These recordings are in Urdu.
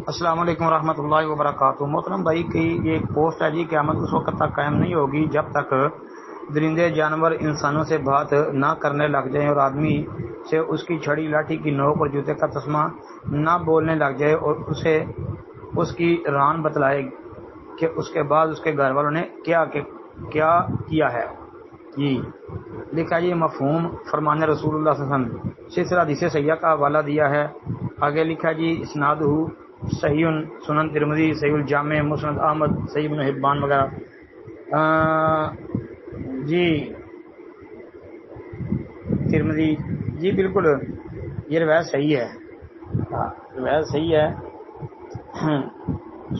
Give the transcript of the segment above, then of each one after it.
السلام علیکم ورحمۃ اللہ وبرکاتہ۔ محترم بھائی کی یہ ایک پوسٹ ہے جی، قیامت اس وقت تک قائم نہیں ہوگی جب تک درندے جانور انسانوں سے بات نہ کرنے لگ جائیں اور آدمی سے اس کی چھڑی لاٹھی کی نوک اور جوتے کا تسمہ نہ بولنے لگ جائے اور اسے اس کی ران بتلائے کہ اس کے بعد اس کے گھر والوں نے کیا کیا ہے۔ جی لکھا جی مفہوم فرمان رسول اللہ صلی اللہ علیہ وسلم، سلسلہ حدیث صحیحہ کا حوالہ دیا ہے۔ آگے لکھا جی اسنادہ صحیح سنن ترمذی، صحیح الجامع، مسند احمد، صحیح ابن حبان وغیرہ۔ جی ترمذی، جی بالکل یہ روایت صحیح ہے، روایت صحیح ہے۔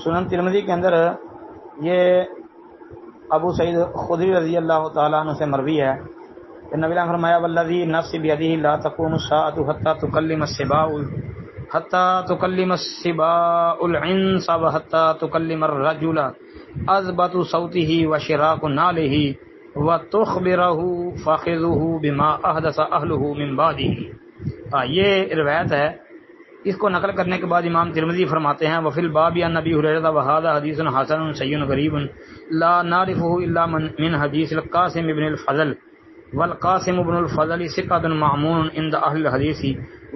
سنن ترمذی کے اندر یہ ابو سعید خدری رضی اللہ تعالیٰ عنہ سے مروی ہے کہ نبی نے فرمایا والذی نفس بیدہ لا تقوم الساعۃ حتی تکلم السباء العنس وحتی تکلم الرجل اضبط صوته وشراق ناله وتخبرہ فاخذہ بما احدث اہلہ من بعدہ۔ یہ روایت ہے، اس کو نقل کرنے کے بعد امام ترمذی فرماتے ہیں وفی الباب عن ابی ہریرہ وھذا حدیث حسن صحیح غریب لا نعرفہ الا من حدیث القاسم بن الفضل والقاسم بن الفضل ثقۃ معمون عند اہل الحدیث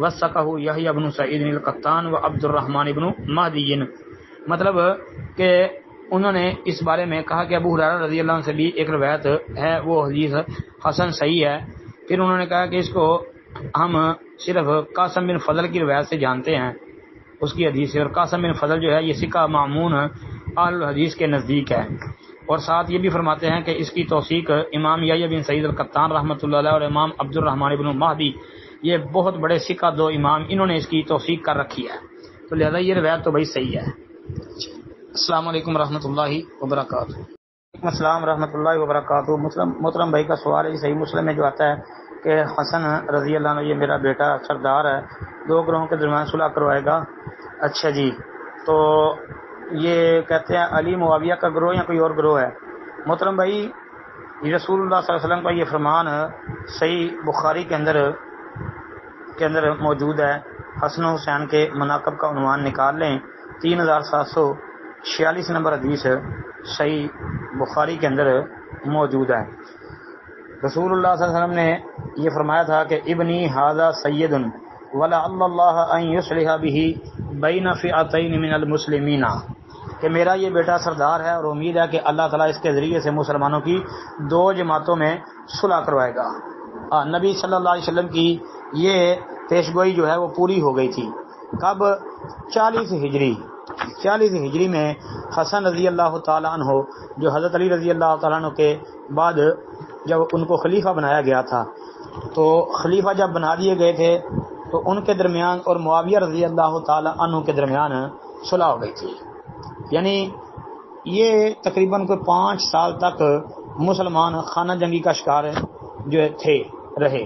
وثقہ یحییٰ بن سعید القطان وعبد الرحمن بن مہدی۔ مطلب کہ انہوں نے اس بارے میں کہا کہ ابو ہریرہ رضی اللہ عنہ سے بھی ایک روایت ہے، وہ حدیث حسن صحیح ہے۔ پھر انہوں نے کہا کہ اس کو ہم صرف قاسم بن فضل کی روایت سے جانتے ہیں، اس کی حدیث سے، اور قاسم بن فضل جو ہے یہ ثقہ معمون اہل الحدیث کے نزدیک ہے۔ اور ساتھ یہ بھی فرماتے ہیں کہ اس کی توثیق امام یحییٰ بن سعید القطان رحمۃ اللہ علیہ اور امام عبد الرحمن بن مہدی، یہ بہت بڑے ثقہ دو امام، انہوں نے اس کی توثیق کر رکھی ہے، تو لہذا یہ روایت تو بھائی صحیح ہے۔ السلام علیکم ورحمۃ اللہ وبرکاتہ۔ وعلیکم السلام ورحمۃ اللہ وبرکاتہ۔ محترم بھائی کا سوال ہے، صحیح مسلم میں جو آتا ہے کہ حسن رضی اللہ عنہ یہ میرا بیٹا سردار ہے، دو گروہوں کے درمیان صلح کروائے گا۔ اچھا جی، تو یہ کہتے ہیں علی معاویہ کا گروہ یا کوئی اور گروہ ہے؟ محترم بھائی رسول اللہ صلی اللہ علیہ وسلم کا یہ فرمان صحیح بخاری کے اندر موجود ہے۔ حسن و حسین کے مناقب کا عنوان نکال لیں، 3746 نمبر حدیث صحیح بخاری کے اندر موجود ہے۔ رسول اللہ صلی اللہ علیہ وسلم نے یہ فرمایا تھا کہ ابنی ھذا سید ولعل اللہ ان یصلح بہ بین فئتین من المسلمین، کہ میرا یہ بیٹا سردار ہے اور امید ہے کہ اللہ تعالیٰ اس کے ذریعے سے مسلمانوں کی دو جماعتوں میں صلح کروائے گا۔ نبی صلی اللہ علیہ وسلم کی یہ پیشگوئی جو ہے وہ پوری ہو گئی تھی۔ کب؟ 40 ہجری میں حسن رضی اللہ تعالیٰ عنہ جو حضرت علی رضی اللہ تعالیٰ عنہ کے بعد جب ان کو خلیفہ بنایا گیا تھا، تو خلیفہ جب بنا دیے گئے تھے تو ان کے درمیان اور معاویہ رضی اللہ تعالیٰ عنہ کے درمیان صلح ہو گئی تھی۔ یعنی یہ تقریباً کوئی 5 سال تک مسلمان خانہ جنگی کا شکار جو رہے،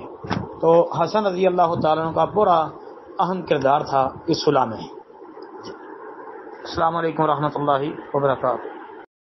تو حسن رضی اللہ تعالیٰ عنہ کا پورا اہم کردار تھا اس صلح میں۔ السلام علیکم ورحمۃ اللہ وبرکاتہ۔